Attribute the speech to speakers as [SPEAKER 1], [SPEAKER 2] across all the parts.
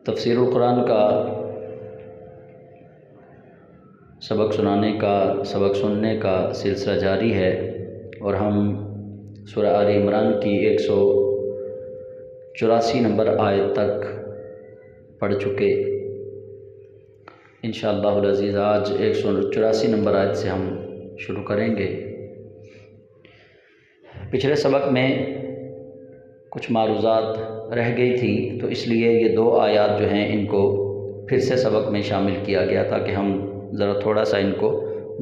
[SPEAKER 1] تفسیر القرآن کا سبق سننے کا سلسلہ جاری ہے اور ہم سورہ آل عمران کی 184 نمبر آیت تک پڑھ چکے۔ انشاءاللہ العزیز آج 184 نمبر آیت سے ہم شروع کریں گے۔ پچھلے سبق میں کچھ معروضات رہ گئی تھی تو اس لیے یہ دو آیات جو ہیں ان کو پھر سے سبق میں شامل کیا گیا تاکہ ہم ذرا تھوڑا سا ان کو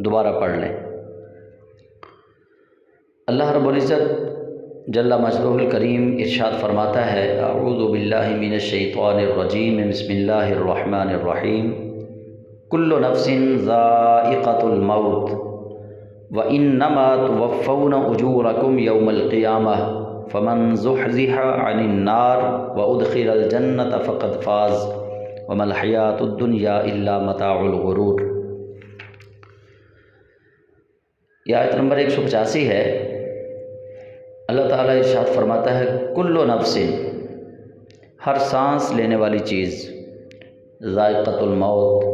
[SPEAKER 1] دوبارہ پڑھ لیں۔ اللہ رب العزت جل مجدہ الکریم ارشاد فرماتا ہے، اعوذ باللہ من الشیطان الرجیم، بسم اللہ الرحمن الرحیم، کل نفس ذائقۃ الموت وانما توفون اجورکم یوم القیامہ فمن زحزح عن النار وادخل الجنۃ فقد فاز وما الحیاۃ الدنیا الا متاع الغرور۔ یہ آیت نمبر 185 ہے۔ اللہ تعالیٰ ارشاد فرماتا ہے، کل نفس، ہر سانس لینے والی چیز، ذائقۃ الموت،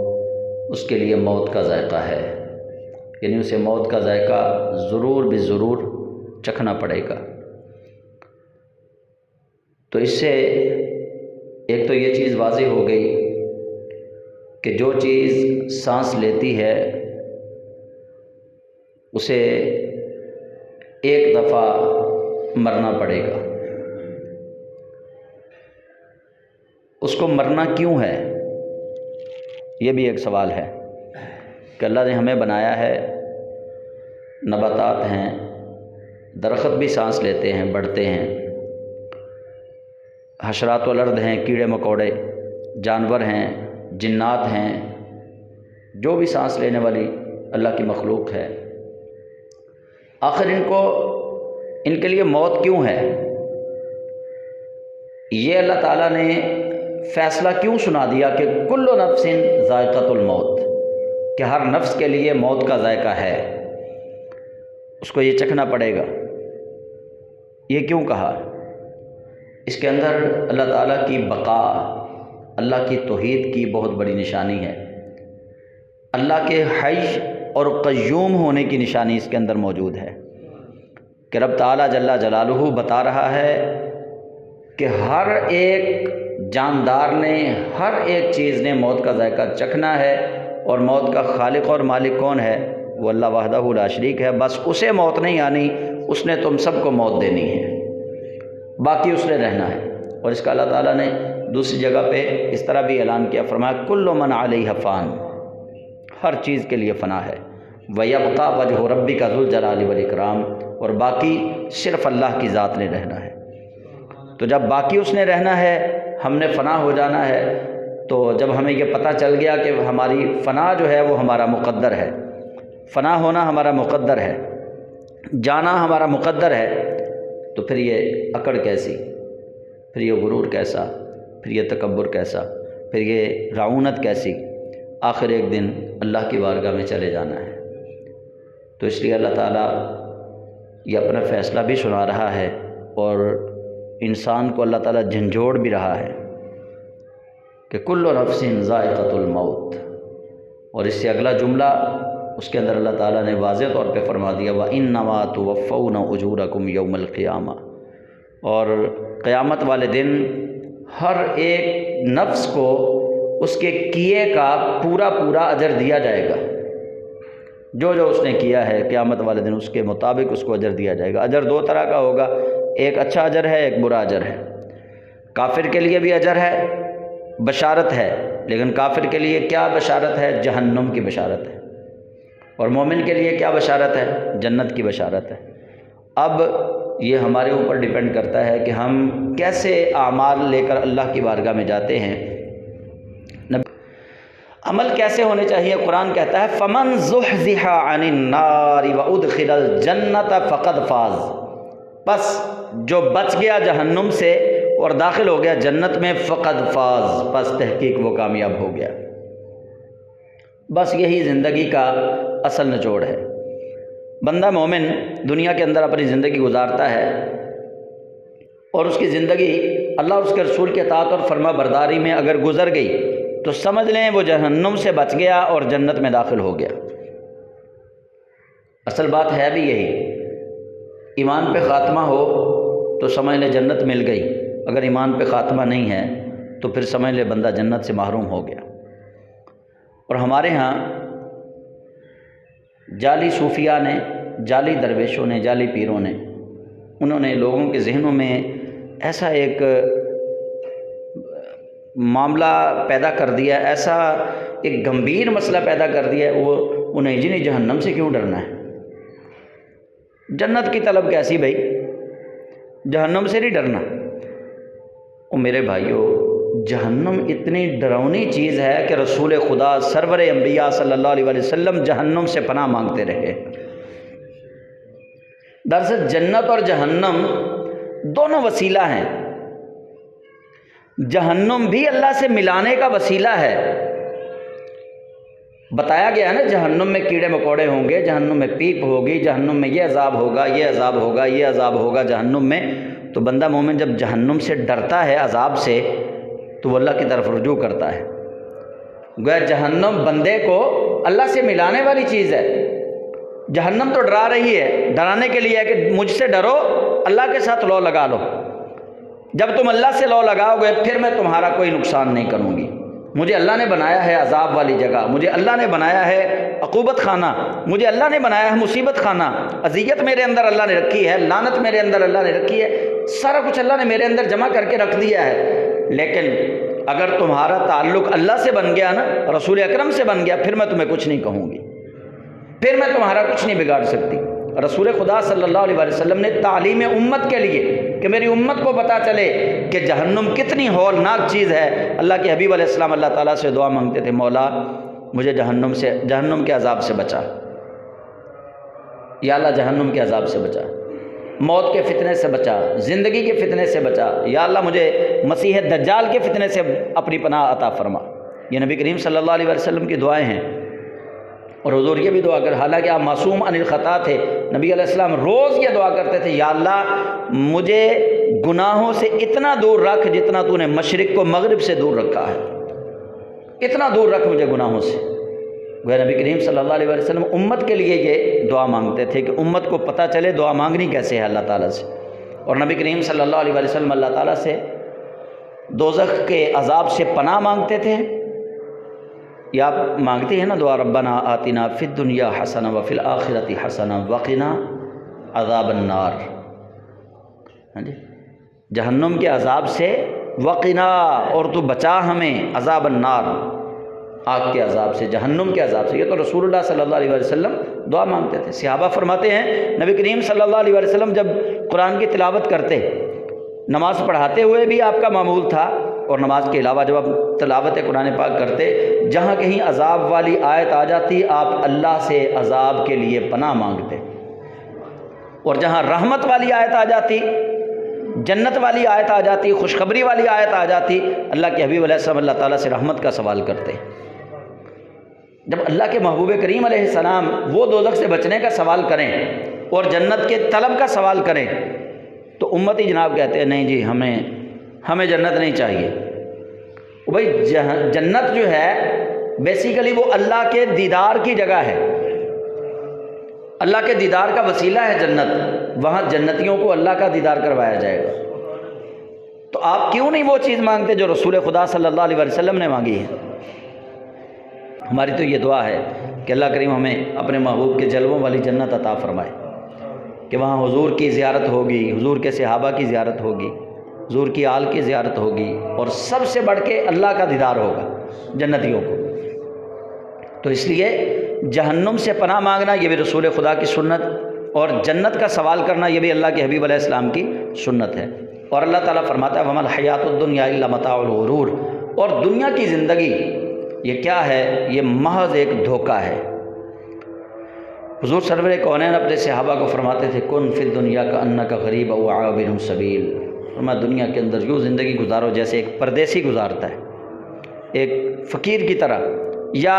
[SPEAKER 1] اس کے لیے موت کا ذائقہ ہے، یعنی اسے موت کا ذائقہ ضرور بضرور چکھنا پڑے گا۔ تو اس سے ایک تو یہ چیز واضح ہو گئی کہ جو چیز سانس لیتی ہے اسے ایک دفعہ مرنا پڑے گا۔ اس کو مرنا کیوں ہے، یہ بھی ایک سوال ہے کہ اللہ نے ہمیں بنایا ہے، نباتات ہیں، درخت بھی سانس لیتے ہیں، بڑھتے ہیں، حشرات والارض ہیں، کیڑے مکوڑے، جانور ہیں، جنات ہیں، جو بھی سانس لینے والی اللہ کی مخلوق ہے، آخر ان کے لیے موت کیوں ہے؟ یہ اللہ تعالیٰ نے فیصلہ کیوں سنا دیا کہ کل نفس ذائقۃ الموت، کہ ہر نفس کے لیے موت کا ذائقہ ہے، اس کو یہ چکھنا پڑے گا؟ یہ کیوں کہا؟ اس کے اندر اللہ تعالیٰ کی بقا، اللہ کی توحید کی بہت بڑی نشانی ہے، اللہ کے حی اور قیوم ہونے کی نشانی اس کے اندر موجود ہے کہ رب تعالیٰ جل جلالہ بتا رہا ہے کہ ہر ایک جاندار نے، ہر ایک چیز نے موت کا ذائقہ چکھنا ہے، اور موت کا خالق اور مالک کون ہے؟ وہ اللہ وحدہ لا شریک ہے۔ بس اسے موت نہیں آنی، اس نے تم سب کو موت دینی ہے، باقی اس نے رہنا ہے۔ اور اس کا اللہ تعالیٰ نے دوسری جگہ پہ اس طرح بھی اعلان کیا، فرمایا کل من علیہ فان، ہر چیز کے لیے فنا ہے، وَيَبْقَى وَجْهُ رَبِّكَ ذُو الْجَلَالِ وَالْإِكْرَامِ، اور باقی صرف اللہ کی ذات نے رہنا ہے۔ تو جب باقی اس نے رہنا ہے، ہم نے فنا ہو جانا ہے، تو جب ہمیں یہ پتہ چل گیا کہ ہماری فنا جو ہے وہ ہمارا مقدر ہے، فنا ہونا ہمارا مقدر ہے، جانا ہمارا مقدر ہے، تو پھر یہ اکڑ کیسی، پھر یہ غرور کیسا، پھر یہ تکبر کیسا، پھر یہ رعونت کیسی؟ آخر ایک دن اللہ کی بارگاہ میں چلے جانا ہے۔ تو اس لیے اللہ تعالیٰ یہ اپنا فیصلہ بھی سنا رہا ہے اور انسان کو اللہ تعالیٰ جھنجھوڑ بھی رہا ہے کہ کل نفس ذائقۃ الموت، اور اس سے اگلا جملہ اس کے اندر اللہ تعالیٰ نے واضح طور پہ فرما دیا، وَإِنَّمَا تُوَفَّوْنَ أُجُورَكُمْ يَوْمَ الْقِيَامَةِ، اور قیامت والے دن ہر ایک نفس کو اس کے کیے کا پورا اجر دیا جائے گا، جو اس نے کیا ہے قیامت والے دن اس کے مطابق اس کو اجر دیا جائے گا۔ اجر دو طرح کا ہوگا، ایک اچھا اجر ہے، ایک برا اجر ہے۔ کافر کے لیے بھی اجر ہے، بشارت ہے، لیکن کافر کے لیے کیا بشارت ہے؟ جہنم کی بشارت ہے، اور مومن کے لیے کیا بشارت ہے؟ جنت کی بشارت ہے۔ اب یہ ہمارے اوپر ڈیپینڈ کرتا ہے کہ ہم کیسے اعمال لے کر اللہ کی بارگاہ میں جاتے ہیں، عمل کیسے ہونے چاہیے۔ قرآن کہتا ہے فَمَنْ زُحْزِحَ عَنِ النَّارِ وَأُدْخِلَ الْجَنَّةَ فَقَدْ فَازَ، بس جو بچ گیا جہنم سے اور داخل ہو گیا جنت میں، فقد فاز، بس تحقیق وہ کامیاب ہو گیا۔ بس یہی زندگی کا اصل نچوڑ ہے۔ بندہ مومن دنیا کے اندر اپنی زندگی گزارتا ہے اور اس کی زندگی اللہ اور اس کے رسول کے اطاعت اور فرما برداری میں اگر گزر گئی تو سمجھ لیں وہ جہنم سے بچ گیا اور جنت میں داخل ہو گیا۔ اصل بات ہے بھی یہی، ایمان پہ خاتمہ ہو تو سمجھ لیں جنت مل گئی، اگر ایمان پہ خاتمہ نہیں ہے تو پھر سمجھ لیں بندہ جنت سے محروم ہو گیا۔ اور ہمارے ہاں جعلی صوفیاء نے، جعلی درویشوں نے، جعلی پیروں نے، انہوں نے لوگوں کے ذہنوں میں ایسا ایک معاملہ پیدا کر دیا، ایسا ایک گمبھیر مسئلہ پیدا کر دیا ہے، وہ انہیں جی نہیں جہنم سے کیوں ڈرنا ہے، جنت کی طلب کیسی بھائی، جہنم سے نہیں ڈرنا۔ او میرے بھائیو، جہنم اتنی ڈراؤنی چیز ہے کہ رسول خدا سرور انبیاء صلی اللہ علیہ وسلم جہنم سے پناہ مانگتے رہے۔ دراصل جنت اور جہنم دونوں وسیلہ ہیں، جہنم بھی اللہ سے ملانے کا وسیلہ ہے۔ بتایا گیا ہے نا، جہنم میں کیڑے مکوڑے ہوں گے، جہنم میں پیپ ہوگی، جہنم میں یہ عذاب ہوگا، یہ عذاب ہوگا، یہ عذاب ہوگا جہنم میں۔ تو بندہ مومن جب جہنم سے ڈرتا ہے، عذاب سے، تو وہ اللہ کی طرف رجوع کرتا ہے۔ گویا جہنم بندے کو اللہ سے ملانے والی چیز ہے۔ جہنم تو ڈرا رہی ہے، ڈرانے کے لیے ہے کہ مجھ سے ڈرو، اللہ کے ساتھ لو لگا لو، جب تم اللہ سے لو لگاؤ گے پھر میں تمہارا کوئی نقصان نہیں کروں گی۔ مجھے اللہ نے بنایا ہے عذاب والی جگہ، مجھے اللہ نے بنایا ہے عقوبت خانہ، مجھے اللہ نے بنایا ہے مصیبت خانہ، اذیت میرے اندر اللہ نے رکھی ہے، لعنت میرے اندر اللہ نے رکھی ہے، سارا کچھ اللہ نے میرے اندر جمع کر کے رکھ دیا ہے۔ لیکن اگر تمہارا تعلق اللہ سے بن گیا نا، رسول اکرم سے بن گیا، پھر میں تمہیں کچھ نہیں کہوں گی، پھر میں تمہارا کچھ نہیں بگاڑ سکتی۔ رسول خدا صلی اللہ علیہ وسلم نے تعلیم امت کے لیے کہ میری امت کو پتہ چلے کہ جہنم کتنی ہولناک چیز ہے، اللہ کے حبیب علیہ السلام اللہ تعالیٰ سے دعا مانگتے تھے، مولا مجھے جہنم کے عذاب سے بچا، یا اللہ جہنم کے عذاب سے بچا، موت کے فتنے سے بچا، زندگی کے فتنے سے بچا، یا اللہ مجھے مسیح دجال کے فتنے سے اپنی پناہ عطا فرما۔ یہ نبی کریم صلی اللہ علیہ وسلم کی دعائیں ہیں۔ اور حضور یہ بھی دعا کر، حالانکہ آپ معصوم عن الخطا تھے، نبی علیہ السلام روز یہ دعا کرتے تھے، یا اللہ مجھے گناہوں سے اتنا دور رکھ جتنا تو نے مشرق کو مغرب سے دور رکھا ہے، اتنا دور رکھ مجھے گناہوں سے۔ گویا نبی کریم صلی اللہ علیہ وسلم امت کے لیے یہ دعا مانگتے تھے کہ امت کو پتہ چلے دعا مانگنی کیسے ہے اللہ تعالیٰ سے۔ اور نبی کریم صلی اللہ علیہ وسلم اللہ تعالیٰ سے دوزخ کے عذاب سے پناہ مانگتے تھے۔ یا آپ مانگتے ہیں نا دعا، ربنا آتنا فی الدنیا حسنہ وفی الآخرۃ حسنہ وقنا عذاب النار۔ ہاں جی، جہنم کے عذاب سے، وقنا، اور تو بچا ہمیں عذاب النار، آگ کے عذاب سے، جہنم کے عذاب سے۔ یہ تو رسول اللہ صلی اللہ علیہ وسلم دعا مانگتے تھے۔ صحابہ فرماتے ہیں نبی کریم صلی اللہ علیہ وسلم جب قرآن کی تلاوت کرتے، نماز پڑھاتے ہوئے بھی آپ کا معمول تھا، اور نماز کے علاوہ جب آپ تلاوت قرآن پاک کرتے، جہاں کہیں عذاب والی آیت آ جاتی آپ اللہ سے عذاب کے لیے پناہ مانگتے، اور جہاں رحمت والی آیت آ جاتی، جنت والی آیت آ جاتی، خوشخبری والی آیت آ جاتی، اللہ کے حبیب علیہ السلام اللہ تعالیٰ سے رحمت کا سوال کرتے۔ جب اللہ کے محبوب کریم علیہ السلام وہ دوزخ سے بچنے کا سوال کریں اور جنت کے طلب کا سوال کریں، تو امتی جناب کہتے ہیں نہیں جی ہمیں جنت نہیں چاہیے۔ بھائی جنت جو ہے بیسیکلی وہ اللہ کے دیدار کی جگہ ہے، اللہ کے دیدار کا وسیلہ ہے جنت، وہاں جنتیوں کو اللہ کا دیدار کروایا جائے گا۔ تو آپ کیوں نہیں وہ چیز مانگتے جو رسول خدا صلی اللہ علیہ وسلم نے مانگی ہے؟ ہماری تو یہ دعا ہے کہ اللہ کریم ہمیں اپنے محبوب کے جلووں والی جنت عطا فرمائے، کہ وہاں حضور کی زیارت ہوگی، حضور کے صحابہ کی زیارت ہوگی، حضور کی آل کی زیارت ہوگی، اور سب سے بڑھ کے اللہ کا دیدار ہوگا جنتیوں کو۔ تو اس لیے جہنم سے پناہ مانگنا یہ بھی رسول خدا کی سنت، اور جنت کا سوال کرنا یہ بھی اللہ کے حبیب علیہ السلام کی سنت ہے۔ اور اللہ تعالیٰ فرماتا ہے وَمَا الْحَيَاةُ الدُّنْيَا إِلَّا مَتَاعُ الْغُرُورِ، اور دنیا کی زندگی یہ کیا ہے؟ یہ محض ایک دھوکہ ہے۔ حضور سرور کونین اپنے صحابہ کو فرماتے تھے کن فی الدنیا کأنک غریب او عابر سبیل، فرمایا دنیا کے اندر یوں زندگی گزارو جیسے ایک پردیسی گزارتا ہے، ایک فقیر کی طرح، یا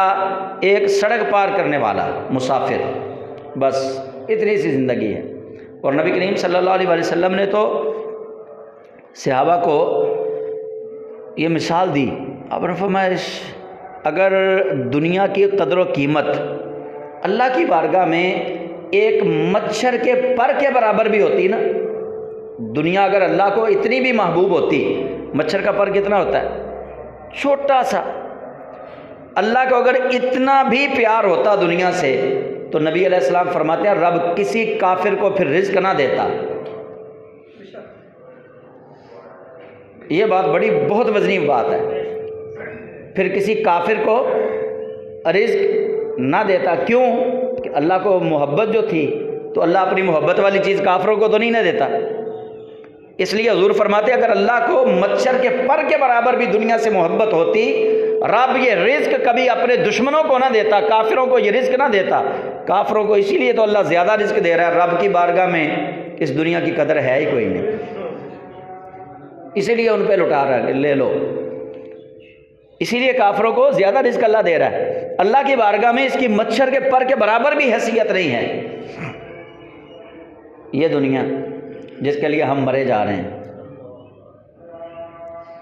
[SPEAKER 1] ایک سڑک پار کرنے والا مسافر، بس اتنی سی زندگی ہے۔ اور نبی کریم صلی اللہ علیہ وسلم نے تو صحابہ کو یہ مثال دی آپ نے فرمایا اگر دنیا کی قدر و قیمت اللہ کی بارگاہ میں ایک مچھر کے پر کے برابر بھی ہوتی نا، دنیا اگر اللہ کو اتنی بھی محبوب ہوتی، مچھر کا پر کتنا ہوتا ہے چھوٹا سا، اللہ کو اگر اتنا بھی پیار ہوتا دنیا سے تو نبی علیہ السلام فرماتے ہیں رب کسی کافر کو پھر رزق نہ دیتا۔ یہ بات بڑی بہت وزنی بات ہے، پھر کسی کافر کو رزق نہ دیتا، کیوں کہ اللہ کو محبت جو تھی تو اللہ اپنی محبت والی چیز کافروں کو تو نہیں نہ دیتا۔ اس لیے حضور فرماتے اگر اللہ کو مچھر کے پر کے برابر بھی دنیا سے محبت ہوتی، رب یہ رزق کبھی اپنے دشمنوں کو نہ دیتا، کافروں کو یہ رزق نہ دیتا۔ کافروں کو اسی لیے تو اللہ زیادہ رزق دے رہا ہے، رب کی بارگاہ میں اس دنیا کی قدر ہے ہی کوئی نہیں، اسی لیے ان پہ لٹا رہا ہے لے لو، اسی لیے کافروں کو زیادہ رزق اللہ دے رہا ہے۔ اللہ کی بارگاہ میں اس کی مچھر کے پر کے برابر بھی حیثیت نہیں ہے۔ یہ دنیا جس کے لیے ہم مرے جا رہے ہیں،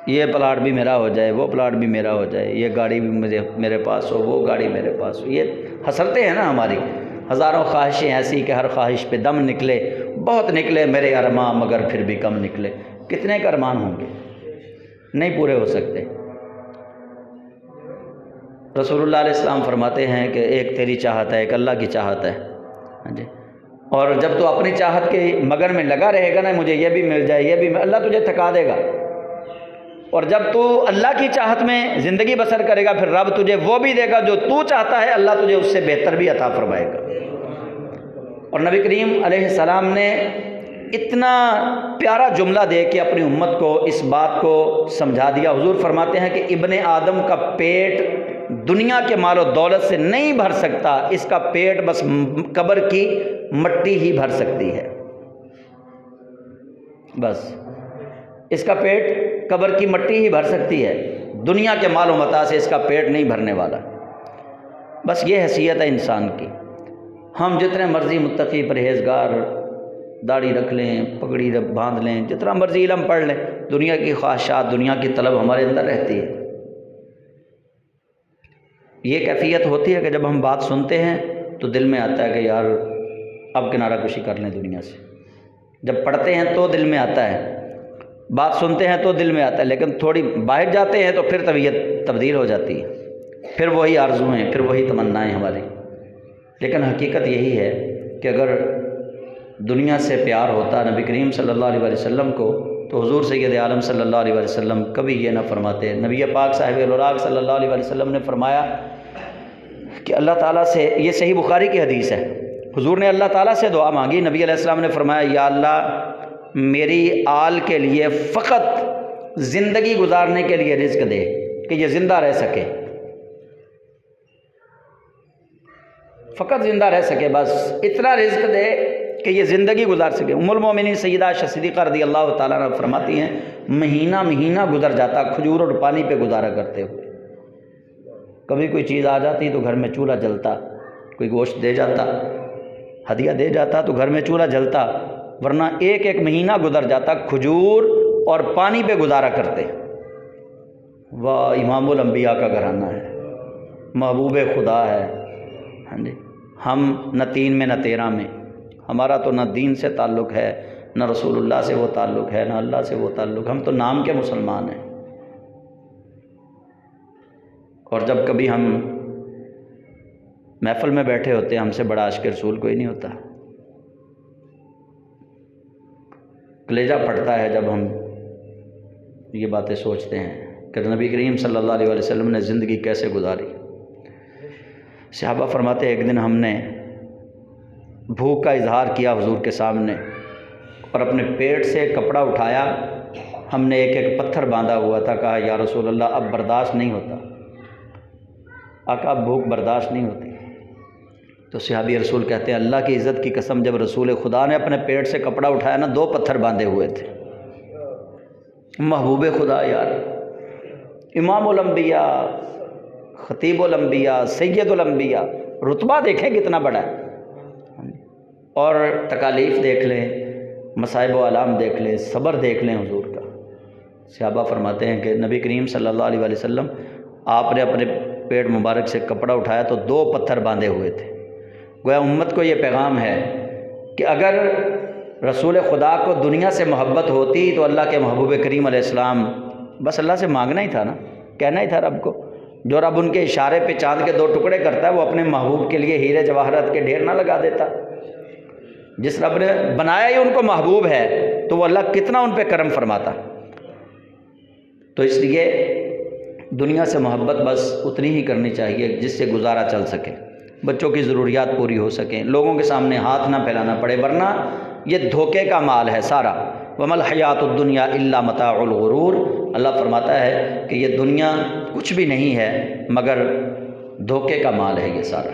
[SPEAKER 1] یہ پلاٹ بھی میرا ہو جائے، وہ پلاٹ بھی میرا ہو جائے، یہ گاڑی بھی میرے پاس ہو، وہ گاڑی میرے پاس ہو، یہ حسرتیں ہیں نا ہماری، ہزاروں خواہشیں ایسی کہ ہر خواہش پہ دم نکلے، بہت نکلے میرے ارمان مگر پھر بھی کم نکلے۔ کتنے کا ارمان ہوں گے، نہیں پورے ہو سکتے۔ رسول اللہ علیہ السلام فرماتے ہیں کہ ایک تیری چاہت ہے، ایک اللہ کی چاہت ہے، ہاں جی، اور جب تو اپنی چاہت کے مگن میں لگا رہے گا نا، مجھے یہ بھی مل جائے، یہ بھی اللہ تجھے تھکا دے گا، اور جب تو اللہ کی چاہت میں زندگی بسر کرے گا پھر رب تجھے وہ بھی دے گا جو تو چاہتا ہے، اللہ تجھے اس سے بہتر بھی عطا فرمائے گا۔ اور نبی کریم علیہ السلام نے اتنا پیارا جملہ دے کے اپنی امت کو اس بات کو سمجھا دیا۔ حضور فرماتے ہیں کہ ابن آدم کا پیٹ دنیا کے مال و دولت سے نہیں بھر سکتا، اس کا پیٹ بس قبر کی مٹی ہی بھر سکتی ہے، بس اس کا پیٹ قبر کی مٹی ہی بھر سکتی ہے، دنیا کے مال و متاع سے اس کا پیٹ نہیں بھرنے والا۔ بس یہ حیثیت ہے انسان کی۔ ہم جتنے مرضی متقی پرہیزگار داڑھی رکھ لیں، پگڑی باندھ لیں، جتنا مرضی علم پڑھ لیں، دنیا کی خواہشات، دنیا کی طلب ہمارے اندر رہتی ہے۔ یہ کیفیت ہوتی ہے کہ جب ہم بات سنتے ہیں تو دل میں آتا ہے کہ یار اب کنارہ کشی کر لیں دنیا سے۔ جب پڑھتے ہیں تو دل میں آتا ہے، بات سنتے ہیں تو دل میں آتا ہے، لیکن تھوڑی باہر جاتے ہیں تو پھر طبیعت تبدیل ہو جاتی ہے، پھر وہی آرزویں، پھر وہی تمنائیں ہماری۔ لیکن حقیقت یہی ہے کہ اگر دنیا سے پیار ہوتا نبی کریم صلی اللہ علیہ وسلم کو تو حضور سید عالم صلی اللہ علیہ وسلم کبھی یہ نہ فرماتے۔ نبی پاک صاحب الوراق صلی اللہ علیہ وسلم نے فرمایا کہ اللہ تعالیٰ سے، یہ صحیح بخاری کی حدیث ہے، حضور نے اللہ تعالیٰ سے دعا مانگی، نبی علیہ السلام نے فرمایا یا اللہ میری آل کے لیے فقط زندگی گزارنے کے لیے رزق دے کہ یہ زندہ رہ سکے، فقط زندہ رہ سکے، بس اتنا رزق دے کہ یہ زندگی گزار سکے۔ ام المومنین سیدہ عائشہ صدیقہ رضی اللہ تعالیٰ عنہ فرماتی ہیں مہینہ مہینہ گزر جاتا کھجور اور پانی پہ گزارا کرتے ہوئے، کبھی کوئی چیز آ جاتی تو گھر میں چولہا جلتا، کوئی گوشت دے جاتا، ہدیہ دے جاتا تو گھر میں چولہا جلتا، ورنہ ایک ایک مہینہ گزر جاتا کھجور اور پانی پہ گزارا کرتے۔ واہ، امام الانبیاء کا گھرانہ ہے، محبوب خدا ہے، ہاں جی۔ ہم نہ 3 میں نہ 13 میں، ہمارا تو نہ دین سے تعلق ہے، نہ رسول اللہ سے وہ تعلق ہے، نہ اللہ سے وہ تعلق، ہم تو نام کے مسلمان ہیں۔ اور جب کبھی ہم محفل میں بیٹھے ہوتے ہیں، ہم سے بڑا عاشق رسول کوئی نہیں ہوتا۔ کلیجہ پھٹتا ہے جب ہم یہ باتیں سوچتے ہیں کہ نبی کریم صلی اللہ علیہ وسلم نے زندگی کیسے گزاری۔ صحابہ فرماتے ایک دن ہم نے بھوک کا اظہار کیا حضور کے سامنے اور اپنے پیٹ سے کپڑا اٹھایا، ہم نے ایک ایک پتھر باندھا ہوا تھا، کہا یا رسول اللہ اب برداشت نہیں ہوتا، آقا اب بھوک برداشت نہیں ہوتی۔ تو صحابی رسول کہتے ہیں اللہ کی عزت کی قسم جب رسول خدا نے اپنے پیٹ سے کپڑا اٹھایا نا 2 پتھر باندھے ہوئے تھے۔ محبوب خدا یار، امام الانبیاء، خطیب الانبیاء، سید الانبیاء، رتبہ دیکھیں کتنا بڑا ہے، اور تکالیف دیکھ لیں، مصائب و آلام دیکھ لیں، صبر دیکھ لیں حضور کا، صحابہ فرماتے ہیں کہ نبی کریم صلی اللہ علیہ وسلم آپ نے اپنے پیٹ مبارک سے کپڑا اٹھایا تو 2 پتھر باندھے ہوئے تھے۔ گویا امت کو یہ پیغام ہے کہ اگر رسول خدا کو دنیا سے محبت ہوتی تو اللہ کے محبوب کریم علیہ السلام بس اللہ سے مانگنا ہی تھا نا، کہنا ہی تھا رب کو۔ جو رب ان کے اشارے پہ چاند کے 2 ٹکڑے کرتا ہے وہ اپنے محبوب کے لیے ہیرے جواہرات کے ڈھیر نہ لگا دیتا؟ جس رب نے بنایا ہی ان کو محبوب ہے تو وہ اللہ کتنا ان پہ کرم فرماتا۔ تو اس لیے دنیا سے محبت بس اتنی ہی کرنی چاہیے جس سے گزارا چل سکے، بچوں کی ضروریات پوری ہو سکیں، لوگوں کے سامنے ہاتھ نہ پھیلانا پڑے، ورنہ یہ دھوکے کا مال ہے سارا۔ وَمَا الْحَيَاةُ الدُّنْيَا إِلَّا مَتَاعُ الْغُرُورِ، اللہ فرماتا ہے کہ یہ دنیا کچھ بھی نہیں ہے مگر دھوکے کا مال ہے یہ سارا،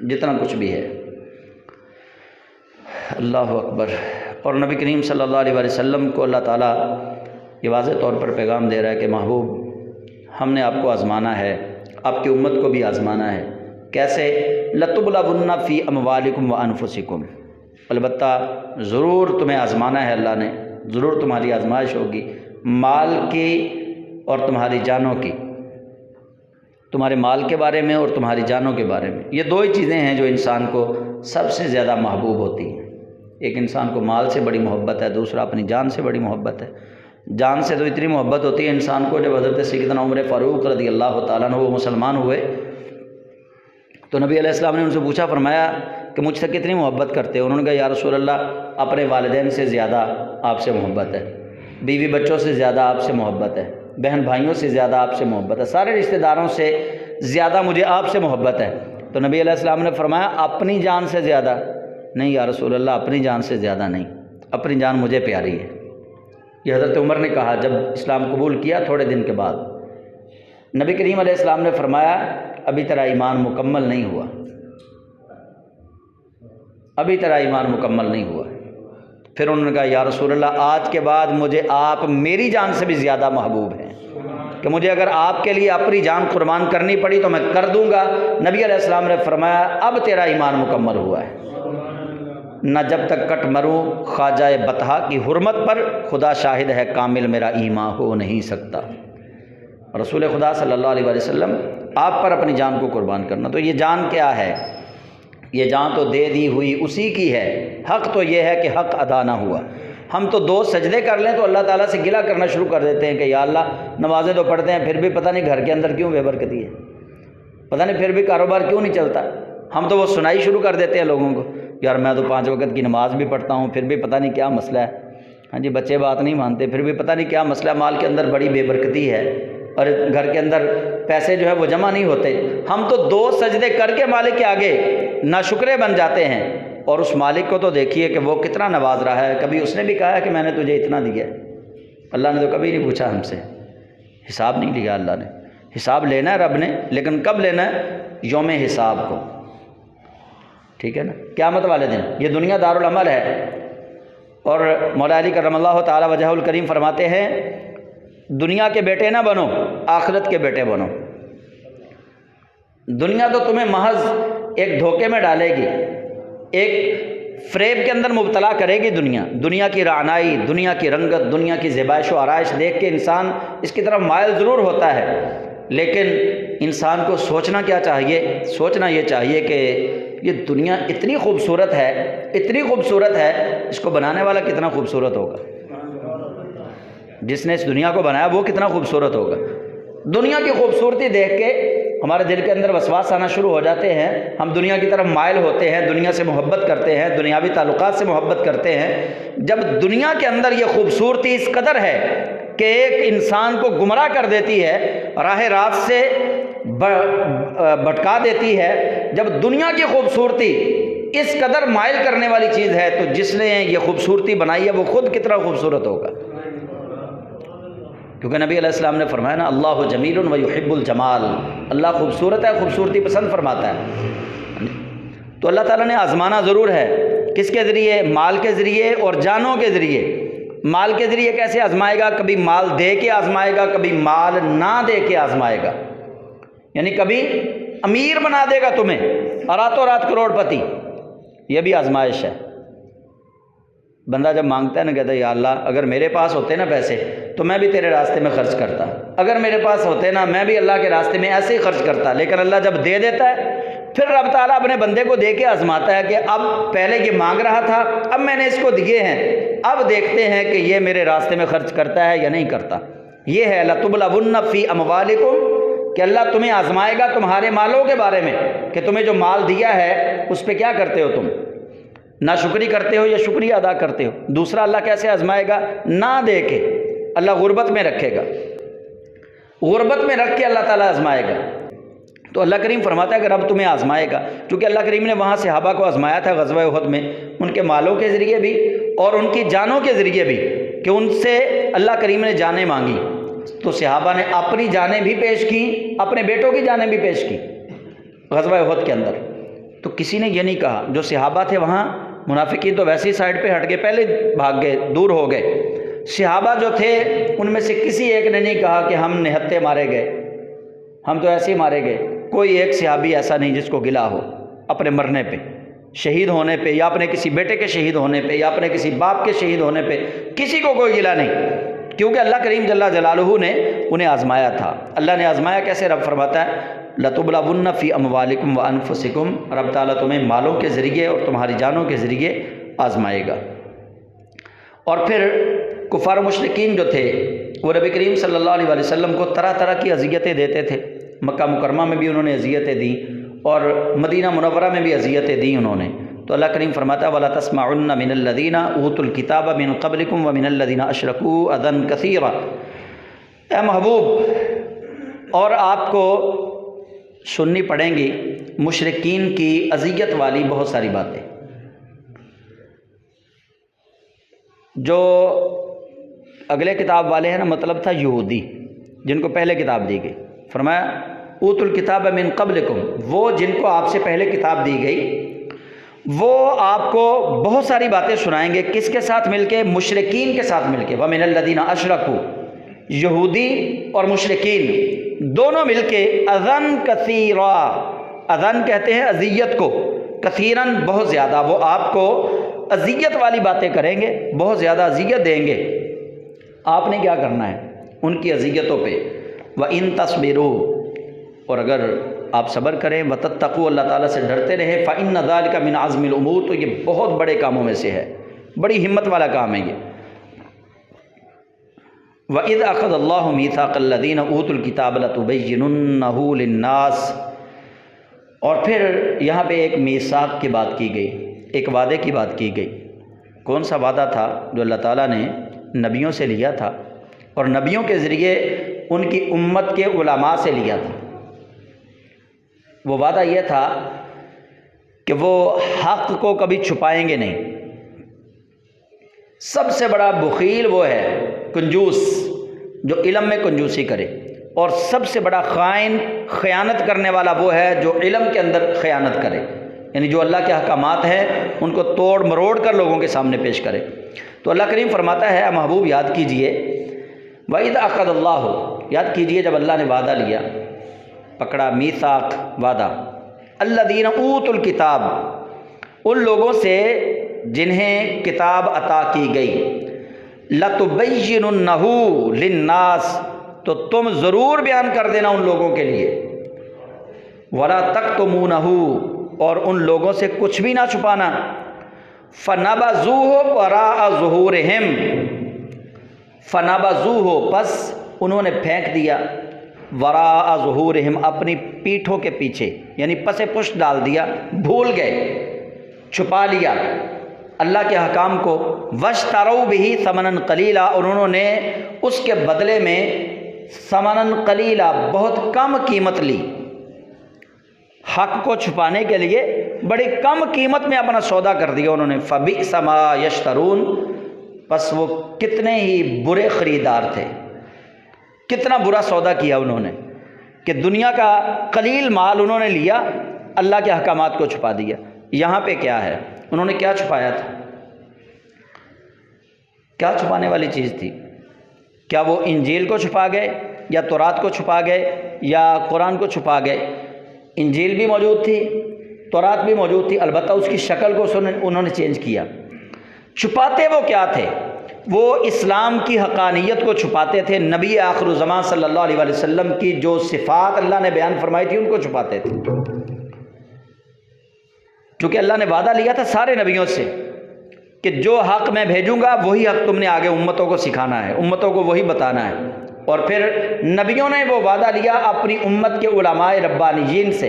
[SPEAKER 1] جتنا کچھ بھی ہے۔ اللہ اکبر۔ اور نبی کریم صلی اللہ علیہ وسلم کو اللہ تعالیٰ یہ واضح طور پر پیغام دے رہا ہے کہ محبوب ہم نے آپ کو آزمانا ہے، آپ کی امت کو بھی آزمانا ہے۔ کیسے؟ لَتُبْلَوُنَّ فِي أَمْوَالِكُمْ وَأَنفُسِكُمْ، البتہ ضرور تمہیں آزمانا ہے، اللہ نے ضرور تمہاری آزمائش ہوگی، مال کی اور تمہاری جانوں کی، تمہارے مال کے بارے میں اور تمہاری جانوں کے بارے میں۔ یہ 2 ہی چیزیں ہیں جو انسان کو سب سے زیادہ محبوب ہوتی ہیں۔ ایک انسان کو مال سے بڑی محبت ہے، دوسرا اپنی جان سے بڑی محبت ہے۔ جان سے تو اتنی محبت ہوتی ہے انسان کو، جب حضرت سیدنا عمر فاروق رضی اللہ تعالیٰ عنہ وہ مسلمان ہوئے تو نبی علیہ السلام نے ان سے پوچھا، فرمایا کہ مجھ سے کتنی محبت کرتے ہو؟ انہوں نے کہا یا رسول اللہ اپنے والدین سے زیادہ آپ سے محبت ہے، بیوی بچوں سے زیادہ آپ سے محبت ہے، بہن بھائیوں سے زیادہ آپ سے محبت ہے، سارے رشتہ داروں سے زیادہ مجھے آپ سے محبت ہے۔ تو نبی علیہ السلام نے فرمایا اپنی جان سے زیادہ نہیں یا رسول اللہ، اپنی جان سے زیادہ نہیں، اپنی جان مجھے پیاری ہے۔ یہ حضرت عمر نے کہا جب اسلام قبول کیا تھوڑے دن کے بعد۔ نبی کریم علیہ السلام نے فرمایا ابھی تیرا ایمان مکمل نہیں ہوا، ابھی تیرا ایمان مکمل نہیں ہوا۔ پھر انہوں نے کہا یا رسول اللہ آج کے بعد مجھے آپ میری جان سے بھی زیادہ محبوب ہیں کہ مجھے اگر آپ کے لیے اپنی جان قربان کرنی پڑی تو میں کر دوں گا۔ نبی علیہ السلام نے فرمایا اب تیرا ایمان مکمل ہوا ہے، نہ جب تک کٹ مروں خواجہ بطحا کی حرمت پر، خدا شاہد ہے کامل میرا ایمان ہو نہیں سکتا۔ رسول خدا صلی اللہ علیہ وسلم آپ پر اپنی جان کو قربان کرنا۔ تو یہ جان کیا ہے؟ یہ جان تو دے دی ہوئی اسی کی ہے، حق تو یہ ہے کہ حق ادا نہ ہوا۔ ہم تو 2 سجدے کر لیں تو اللہ تعالیٰ سے گلہ کرنا شروع کر دیتے ہیں کہ یا اللہ نمازیں تو پڑھتے ہیں پھر بھی پتہ نہیں گھر کے اندر کیوں بے برکتی ہے، پتہ نہیں پھر بھی کاروبار کیوں نہیں چلتا۔ ہم تو وہ سنائی شروع کر دیتے ہیں لوگوں کو، یار میں تو 5 وقت کی نماز بھی پڑھتا ہوں پھر بھی پتہ نہیں کیا مسئلہ ہے، ہاں جی بچے بات نہیں مانتے پھر بھی پتہ نہیں کیا مسئلہ، مال کے اندر بڑی بے برکتی ہے اور گھر کے اندر پیسے جو ہے وہ جمع نہیں ہوتے۔ ہم تو 2 سجدے کر کے مالک کے آگے ناشکرے بن جاتے ہیں، اور اس مالک کو تو دیکھیے کہ وہ کتنا نواز رہا ہے۔ کبھی اس نے بھی کہا ہے کہ میں نے تجھے اتنا دیا ہے؟ اللہ نے تو کبھی نہیں پوچھا ہم سے، حساب نہیں لیا اللہ نے۔ حساب لینا ہے رب نے، لیکن کب لینا ہے؟ یوم حساب کو، ٹھیک ہے نا، قیامت والے دن۔ یہ دنیا دارالعمل ہے، اور مولا علی کرم اللہ تعالی وجہ الکریم فرماتے ہیں دنیا کے بیٹے نہ بنو، آخرت کے بیٹے بنو۔ دنیا تو تمہیں محض ایک دھوکے میں ڈالے گی، ایک فریب کے اندر مبتلا کرے گی۔ دنیا کی رعنائی، دنیا کی رنگت، دنیا کی زیبائش و آرائش دیکھ کے انسان اس کی طرف مائل ضرور ہوتا ہے، لیکن انسان کو سوچنا کیا چاہیے؟ سوچنا یہ چاہیے کہ یہ دنیا اتنی خوبصورت ہے، اتنی خوبصورت ہے، اس کو بنانے والا کتنا خوبصورت ہوگا، جس نے اس دنیا کو بنایا وہ کتنا خوبصورت ہوگا۔ دنیا کی خوبصورتی دیکھ کے ہمارے دل کے اندر وسواس آنا شروع ہو جاتے ہیں، ہم دنیا کی طرف مائل ہوتے ہیں، دنیا سے محبت کرتے ہیں، دنیاوی تعلقات سے محبت کرتے ہیں۔ جب دنیا کے اندر یہ خوبصورتی اس قدر ہے کہ ایک انسان کو گمراہ کر دیتی ہے، راہ راست سے بھٹکا دیتی ہے، جب دنیا کی خوبصورتی اس قدر مائل کرنے والی چیز ہے تو جس نے یہ خوبصورتی بنائی ہے وہ خود کتنا خوبصورت ہوگا۔ کیونکہ نبی علیہ السلام نے فرمایا نا اللہ جمیل و یحب الجمال، اللہ خوبصورت ہے، خوبصورتی پسند فرماتا ہے۔ تو اللہ تعالیٰ نے آزمانا ضرور ہے، کس کے ذریعے؟ مال کے ذریعے اور جانوں کے ذریعے۔ مال کے ذریعے کیسے آزمائے گا؟ کبھی مال دے کے آزمائے گا، کبھی مال نہ دے کے آزمائے گا، یعنی کبھی امیر بنا دے گا تمہیں اور راتوں رات کروڑ پتی، یہ بھی آزمائش ہے۔ بندہ جب مانگتا ہے نا کہتا ہے یا اللہ اگر میرے پاس ہوتے نا پیسے تو میں بھی تیرے راستے میں خرچ کرتا، اگر میرے پاس ہوتے نا میں بھی اللہ کے راستے میں ایسے ہی خرچ کرتا، لیکن اللہ جب دے دیتا ہے پھر رب تعالیٰ اپنے بندے کو دے کے آزماتا ہے کہ اب پہلے یہ مانگ رہا تھا، اب میں نے اس کو دیے ہیں، اب دیکھتے ہیں کہ یہ میرے راستے میں خرچ کرتا ہے یا نہیں کرتا۔ یہ ہے لَتُبْلَوُنَّ فِي أَمْوَالِكُمْ کہ اللہ تمہیں آزمائے گا تمہارے مالوں کے بارے میں کہ تمہیں جو مال دیا ہے اس پہ کیا کرتے ہو، تم ناشکری کرتے ہو یا شکریہ ادا کرتے ہو۔ دوسرا اللہ کیسے آزمائے گا؟ نہ دے کے، اللہ غربت میں رکھے گا، غربت میں رکھ کے اللہ تعالیٰ آزمائے گا۔ تو اللہ کریم فرماتا ہے کہ رب تمہیں آزمائے گا، کیونکہ اللہ کریم نے وہاں صحابہ کو آزمایا تھا غزوہ احد میں، ان کے مالوں کے ذریعے بھی اور ان کی جانوں کے ذریعے بھی، کہ ان سے اللہ کریم نے جانیں مانگی تو صحابہ نے اپنی جانیں بھی پیش کی، اپنے بیٹوں کی جانیں بھی پیش کی غزوہ احد کے اندر۔ تو کسی نے یہ نہیں کہا، جو صحابہ تھے وہاں، منافقین تو ویسے ہی سائڈ پہ ہٹ گئے، پہلے بھاگ گئے، دور ہو گئے۔ صحابہ جو تھے ان میں سے کسی ایک نے نہیں کہا کہ ہم نہتے مارے گئے، ہم تو ایسے ہی مارے گئے۔ کوئی ایک صحابی ایسا نہیں جس کو گلا ہو اپنے مرنے پہ، شہید ہونے پہ، یا اپنے کسی بیٹے کے شہید ہونے پہ، یا اپنے کسی باپ کے شہید ہونے پہ، کسی کو کوئی گلا نہیں، کیونکہ اللہ کریم جل جلالہ نے انہیں آزمایا تھا۔ اللہ نے آزمایا کیسے؟ رب فرماتا ہے لَتُبْلَوُنَّ فِي أَمْوَالِكُمْ وَأَنفُسِكُمْ، رب تعالیٰ تمہیں مالوں کے ذریعے اور تمہاری جانوں کے ذریعے آزمائے گا۔ اور پھر کفار مشرکین جو تھے وہ نبی کریم صلی اللہ علیہ وسلم کو طرح طرح کی اذیتیں دیتے تھے۔ مکہ مکرمہ میں بھی انہوں نے اذیتیں دیں اور مدینہ منورہ میں بھی اذیتیں دیں انہوں نے۔ تو اللہ کریم فرماتا ہے وَلَا تَسْمَعُنَّ مِنَ الَّذِينَ أُوتُوا الْكِتَابَ مِن قَبْلِكُمْ وَمِنَ الَّذِينَ أَشْرَكُوا أَذًى كَثِيرًا، اے محبوب، اور آپ کو سننی پڑیں گی مشرکین کی اذیت والی بہت ساری باتیں۔ جو اگلے کتاب والے ہیں نا، مطلب تھا یہودی جن کو پہلے کتاب دی گئی، فرمایا اوت الکتاب من قبلکم، وہ جن کو آپ سے پہلے کتاب دی گئی وہ آپ کو بہت ساری باتیں سنائیں گے، کس کے ساتھ مل کے؟ مشرکین کے ساتھ مل کے۔ وَمِنَ الَّذِينَ أَشْرَكُوا، یہودی اور مشرکین دونوں مل کے، اذًا کثیرا، اذًا کہتے ہیں اذیت کو، کثیراً بہت زیادہ، وہ آپ کو اذیت والی باتیں کریں گے، بہت زیادہ اذیت دیں گے۔ آپ نے کیا کرنا ہے ان کی اذیتوں پہ؟ وَإِن تَصْبِرُوا، اور اگر آپ صبر کریں، وَتَتَّقُوا، اللہ تعالیٰ سے ڈرتے رہے، فَإِنَّ ذَلِكَ مِنْ عَزْمِ الْأُمُورِ، تو یہ بہت بڑے کاموں میں سے ہے، بڑی ہمت والا کام ہے یہ۔ وَإِذْ أَخَذَ اللَّهُ مِيثَاقَ الَّذِينَ أُوتُوا الْكِتَابَ لَتُبَيِّنُنَّهُ لِلنَّاسِ، اور پھر یہاں پہ ایک میثاق کی بات کی گئی، ایک وعدے کی بات کی گئی۔ کون سا وعدہ تھا؟ جو اللہ تعالیٰ نے نبیوں سے لیا تھا اور نبیوں کے ذریعے ان کی امت کے علماء سے لیا تھا۔ وہ وعدہ یہ تھا کہ وہ حق کو کبھی چھپائیں گے نہیں۔ سب سے بڑا بخیل وہ ہے، کنجوس، جو علم میں کنجوسی کرے، اور سب سے بڑا خائن، خیانت کرنے والا وہ ہے جو علم کے اندر خیانت کرے، یعنی جو اللہ کے احکامات ہیں ان کو توڑ مروڑ کر لوگوں کے سامنے پیش کرے۔ تو اللہ کریم فرماتا ہے، محبوب یاد کیجئے، وَإِذْ أَخَذَ اللَّهُ، یاد کیجئے جب اللہ نے وعدہ لیا، پکڑا، میثاق، وعدہ، الذین اوتوا الکتاب، ان لوگوں سے جنہیں کتاب عطا کی گئی، لَتُبَيِّنُنَّهُ لِلنَّاسِ، تو تم ضرور بیان کر دینا ان لوگوں کے لیے، وَلَا تَكْتُمُونَهُ، اور ان لوگوں سے کچھ بھی نہ چھپانا، فَنَبَذُوهُ وَرَاءَ ظُهُورِهِمْ، فَنَبَذُوهُ، پس انہوں نے پھینک دیا، وراء ظہورہم، اپنی پیٹھوں کے پیچھے، یعنی پس پشت ڈال دیا، بھول گئے، چھپا لیا اللہ کے حکام کو، واشتروا بہ ثمنا قلیلا، اور انہوں نے اس کے بدلے میں ثمنا قلیلا، بہت کم قیمت لی، حق کو چھپانے کے لیے بڑی کم قیمت میں اپنا سودا کر دیا انہوں نے۔ فبئس ما یشترون، پس وہ کتنے ہی برے خریدار تھے، کتنا برا سودا کیا انہوں نے کہ دنیا کا قلیل مال انہوں نے لیا، اللہ کے احکامات کو چھپا دیا۔ یہاں پہ کیا ہے؟ انہوں نے کیا چھپایا تھا؟ کیا چھپانے والی چیز تھی؟ کیا وہ انجیل کو چھپا گئے، یا تورات کو چھپا گئے، یا قرآن کو چھپا گئے؟ انجیل بھی موجود تھی، تورات بھی موجود تھی، البتہ اس کی شکل کو انہوں نے چینج کیا۔ چھپاتے وہ کیا تھے؟ وہ اسلام کی حقانیت کو چھپاتے تھے، نبی آخر الزمان صلی اللہ علیہ وآلہ وسلم کی جو صفات اللہ نے بیان فرمائی تھی ان کو چھپاتے تھے، چونکہ اللہ نے وعدہ لیا تھا سارے نبیوں سے کہ جو حق میں بھیجوں گا وہی حق تم نے آگے امتوں کو سکھانا ہے، امتوں کو وہی بتانا ہے۔ اور پھر نبیوں نے وہ وعدہ لیا اپنی امت کے علماء ربانیین سے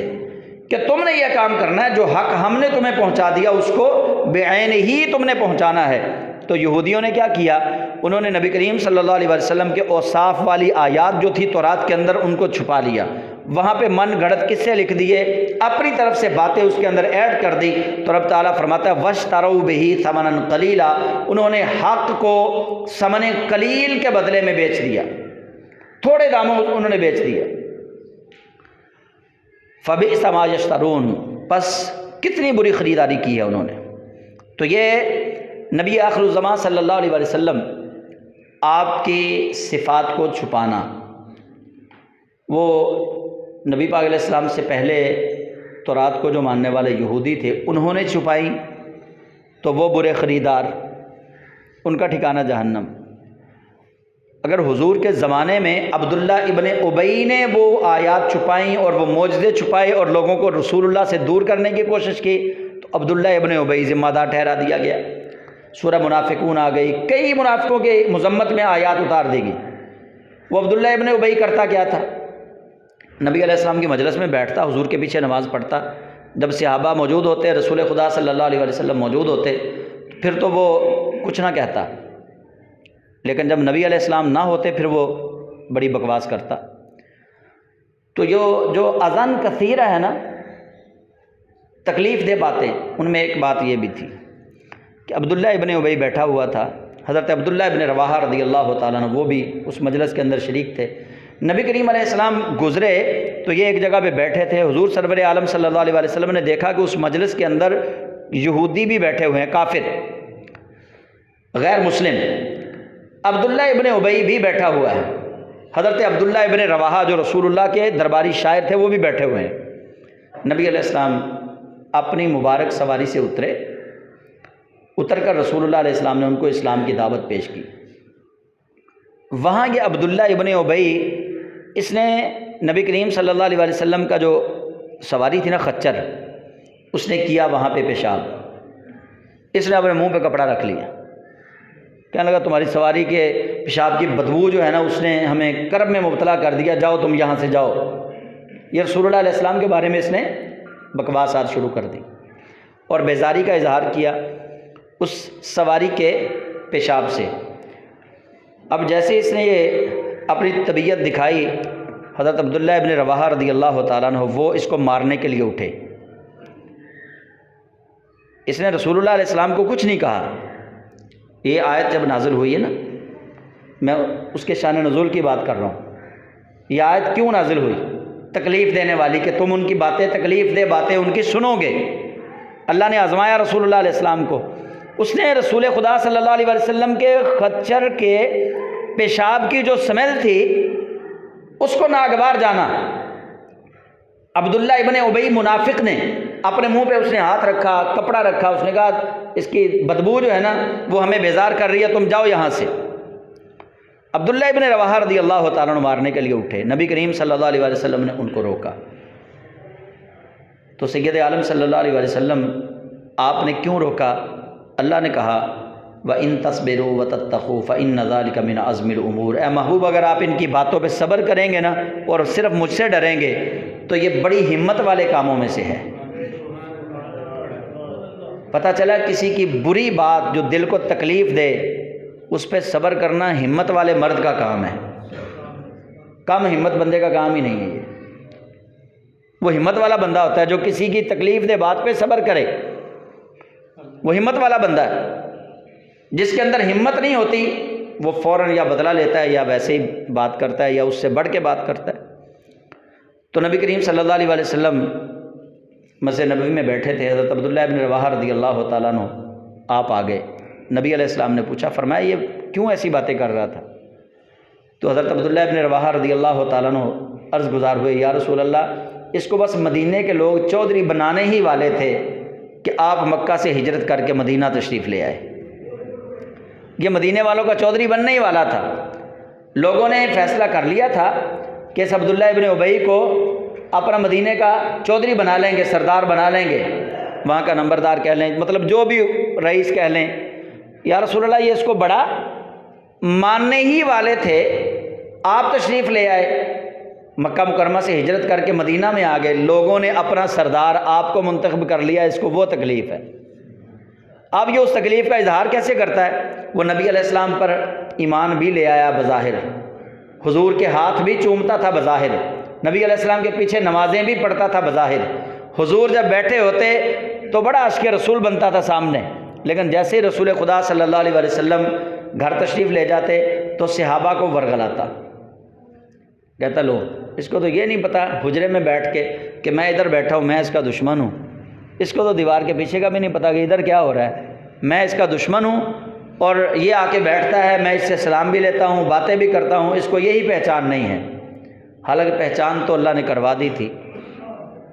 [SPEAKER 1] کہ تم نے یہ کام کرنا ہے، جو حق ہم نے تمہیں پہنچا دیا اس کو بعین ہی تم نے پہنچانا ہے۔ تو یہودیوں نے کیا کیا؟ انہوں نے نبی کریم صلی اللہ علیہ وسلم کے اوصاف والی آیات جو تھی تورات کے اندر ان کو چھپا لیا، وہاں پہ من گھڑت قصے لکھ دیے، اپنی طرف سے باتیں اس کے اندر ایڈ کر دی۔ تو رب تعالیٰ فرماتا ہے وَاشْتَرَوْا بِهِ ثَمَنًا قَلِيلًا، انہوں نے حق کو ثمن قلیل کے بدلے میں بیچ دیا، تھوڑے داموں انہوں نے بیچ دیا۔ فَبِئْسَ مَا يَشْتَرُونَ، پس کتنی بری خریداری کی ہے انہوں نے۔ تو یہ نبی آخر الزمان صلی اللہ علیہ وسلم آپ کی صفات کو چھپانا، وہ نبی پاک علیہ السلام سے پہلے تورات کو جو ماننے والے یہودی تھے انہوں نے چھپائی، تو وہ برے خریدار، ان کا ٹھکانہ جہنم۔ اگر حضور کے زمانے میں عبداللہ ابن ابی نے وہ آیات چھپائیں اور وہ معجزے چھپائے اور لوگوں کو رسول اللہ سے دور کرنے کی کوشش کی، تو عبداللہ ابن ابی ذمہ دار ٹھہرا دیا گیا۔ سورہ منافقون آ گئی، کئی منافقوں کے مذمت میں آیات اتار دی گئی۔ وہ عبداللہ ابن ابی کرتا کیا تھا؟ نبی علیہ السلام کی مجلس میں بیٹھتا، حضور کے پیچھے نماز پڑھتا، جب صحابہ موجود ہوتے، رسول خدا صلی اللہ علیہ وسلم موجود ہوتے، پھر تو وہ کچھ نہ کہتا، لیکن جب نبی علیہ السلام نہ ہوتے پھر وہ بڑی بکواس کرتا۔ تو جو اذان کثیرہ ہے نا، تکلیف دہ باتیں، ان میں ایک بات یہ بھی تھی کہ عبداللہ ابن ابی بیٹھا ہوا تھا، حضرت عبداللہ ابن رواحہ رضی اللہ تعالیٰ عنہ وہ بھی اس مجلس کے اندر شریک تھے۔ نبی کریم علیہ السلام گزرے تو یہ ایک جگہ پہ بیٹھے تھے، حضور سرور عالم صلی اللہ علیہ وسلم نے دیکھا کہ اس مجلس کے اندر یہودی بھی بیٹھے ہوئے ہیں، کافر غیر مسلم، عبداللہ ابن ابی بھی بیٹھا ہوا ہے، حضرت عبداللہ ابن رواحہ جو رسول اللہ کے درباری شاعر تھے وہ بھی بیٹھے ہوئے ہیں۔ نبی علیہ السلام اپنی مبارک سواری سے اتر کر رسول اللہ علیہ السلام نے ان کو اسلام کی دعوت پیش کی۔ وہاں یہ عبداللہ ابن ابی، اس نے نبی کریم صلی اللہ علیہ وسلم کا جو سواری تھی نا خچر، اس نے کیا وہاں پہ پیشاب، اس نے اپنے منہ پہ کپڑا رکھ لیا، کہنے لگا تمہاری سواری کے پیشاب کی بدبو جو ہے نا اس نے ہمیں کرب میں مبتلا کر دیا، جاؤ تم یہاں سے جاؤ۔ یہ رسول اللہ علیہ السلام کے بارے میں اس نے بکواسات شروع کر دی اور بیزاری کا اظہار کیا اس سواری کے پیشاب سے۔ اب جیسے اس نے یہ اپنی طبیعت دکھائی، حضرت عبداللہ ابن رواحہ رضی اللہ تعالیٰ عنہ وہ اس کو مارنے کے لیے اٹھے۔ اس نے رسول اللہ علیہ السلام کو کچھ نہیں کہا۔ یہ آیت جب نازل ہوئی ہے نا، میں اس کے شان نزول کی بات کر رہا ہوں، یہ آیت کیوں نازل ہوئی؟ تکلیف دینے والی، کہ تم ان کی باتیں، تکلیف دہ باتیں ان کی سنو گے۔ اللہ نے آزمایا رسول اللہ علیہ السلام کو، اس نے رسول خدا صلی اللہ علیہ وسلم کے خچر کے پیشاب کی جو سمیل تھی اس کو ناگوار جانا۔ عبداللہ ابن ابی منافق نے اپنے منہ پہ اس نے ہاتھ رکھا، کپڑا رکھا، اس نے کہا اس کی بدبو جو ہے نا وہ ہمیں بیزار کر رہی ہے، تم جاؤ یہاں سے۔ عبداللہ ابن رواحہ رضی اللہ تعالیٰ عنہ مارنے کے لیے اٹھے، نبی کریم صلی اللہ علیہ وسلم نے ان کو روکا۔ تو سید عالم صلی اللہ علیہ وسلم آپ نے کیوں روکا؟ اللہ نے کہا وَإِن تَصْبِرُوا وَتَتَّقُوا فَإِنَّ ذَلِكَ مِنْ عَزْمِ الْأُمُورِ، اے محبوب اگر آپ ان کی باتوں پہ صبر کریں گے نا اور صرف مجھ سے ڈریں گے تو یہ بڑی ہمت والے کاموں میں سے ہے۔ پتہ چلا کسی کی بری بات جو دل کو تکلیف دے اس پہ صبر کرنا ہمت والے مرد کا کام ہے، کم ہمت بندے کا کام ہی نہیں ہے۔ یہ وہ ہمت والا بندہ ہوتا ہے جو کسی کی تکلیف دہ بات پہ صبر کرے، وہ ہمت والا بندہ ہے۔ جس کے اندر ہمت نہیں ہوتی وہ فوراً یا بدلہ لیتا ہے یا ویسے ہی بات کرتا ہے یا اس سے بڑھ کے بات کرتا ہے۔ تو نبی کریم صلی اللہ علیہ وسلم مسجد نبوی میں بیٹھے تھے، حضرت عبداللہ ابن رواحہ رضی اللہ تعالیٰ عنہ آپ آ گئے۔ نبی علیہ السلام نے پوچھا، فرمایا یہ کیوں ایسی باتیں کر رہا تھا؟ تو حضرت عبداللہ ابن رواحہ رضی اللہ تعالیٰ عنہ عرض گزار ہوئے، یا رسول اللہ اس کو بس مدینے کے لوگ چودھری بنانے ہی والے تھے کہ آپ مکہ سے ہجرت کر کے مدینہ تشریف لے آئے۔ یہ مدینے والوں کا چودھری بننے ہی والا تھا۔ لوگوں نے فیصلہ کر لیا تھا کہ اس عبداللہ ابن ابی کو اپنا مدینے کا چودھری بنا لیں گے، سردار بنا لیں گے، وہاں کا نمبردار کہہ لیں، مطلب جو بھی رئیس کہہ لیں۔ یا رسول اللہ یہ اس کو بڑا ماننے ہی والے تھے، آپ تشریف لے آئے، مکہ مکرمہ سے ہجرت کر کے مدینہ میں آ گئے، لوگوں نے اپنا سردار آپ کو منتخب کر لیا، اس کو وہ تکلیف ہے۔ اب یہ اس تکلیف کا اظہار کیسے کرتا ہے؟ وہ نبی علیہ السلام پر ایمان بھی لے آیا بظاہر، حضور کے ہاتھ بھی چومتا تھا بظاہر، نبی علیہ السلام کے پیچھے نمازیں بھی پڑھتا تھا بظاہر، حضور جب بیٹھے ہوتے تو بڑا عاشق رسول بنتا تھا سامنے، لیکن جیسے ہی رسول خدا صلی اللہ علیہ وسلم گھر تشریف لے جاتے تو صحابہ کو ورغلاتا، کہتا لو اس کو تو یہ نہیں پتہ حجرے میں بیٹھ کے کہ میں ادھر بیٹھا ہوں، میں اس کا دشمن ہوں، اس کو تو دیوار کے پیچھے کا بھی نہیں پتہ کہ ادھر کیا ہو رہا ہے، میں اس کا دشمن ہوں، اور یہ آ کے بیٹھتا ہے، میں اس سے سلام بھی لیتا ہوں، باتیں بھی کرتا ہوں، اس کو یہی پہچان نہیں ہے۔ حالانکہ پہچان تو اللہ نے کروا دی تھی۔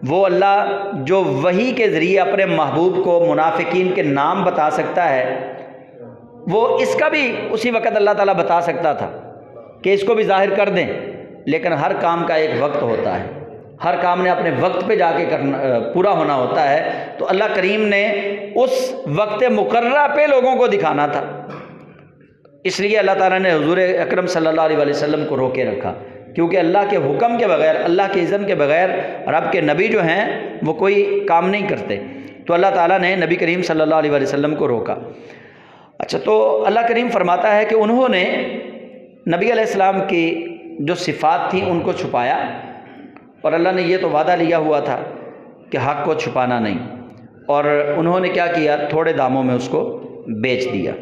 [SPEAKER 1] وہ اللہ جو وحی کے ذریعے اپنے محبوب کو منافقین کے نام بتا سکتا ہے، وہ اس کا بھی اسی وقت اللہ تعالیٰ بتا سکتا تھا کہ اس کو بھی ظاہر کر دیں، لیکن ہر کام کا ایک وقت ہوتا ہے، ہر کام نے اپنے وقت پہ جا کے پورا ہونا ہوتا ہے، تو اللہ کریم نے اس وقت مقررہ پہ لوگوں کو دکھانا تھا، اس لیے اللہ تعالیٰ نے حضور اکرم صلی اللہ علیہ وسلم کو روکے رکھا، کیونکہ اللہ کے حکم کے بغیر، اللہ کے اذن کے بغیر رب کے نبی جو ہیں وہ کوئی کام نہیں کرتے، تو اللہ تعالیٰ نے نبی کریم صلی اللہ علیہ وسلم کو روکا۔ اچھا، تو اللہ کریم فرماتا ہے کہ انہوں نے نبی علیہ السلام کی جو صفات تھیں ان کو چھپایا، اور اللہ نے یہ تو وعدہ لیا ہوا تھا کہ حق کو چھپانا نہیں، اور انہوں نے کیا کیا؟ تھوڑے داموں میں اس کو بیچ دیا۔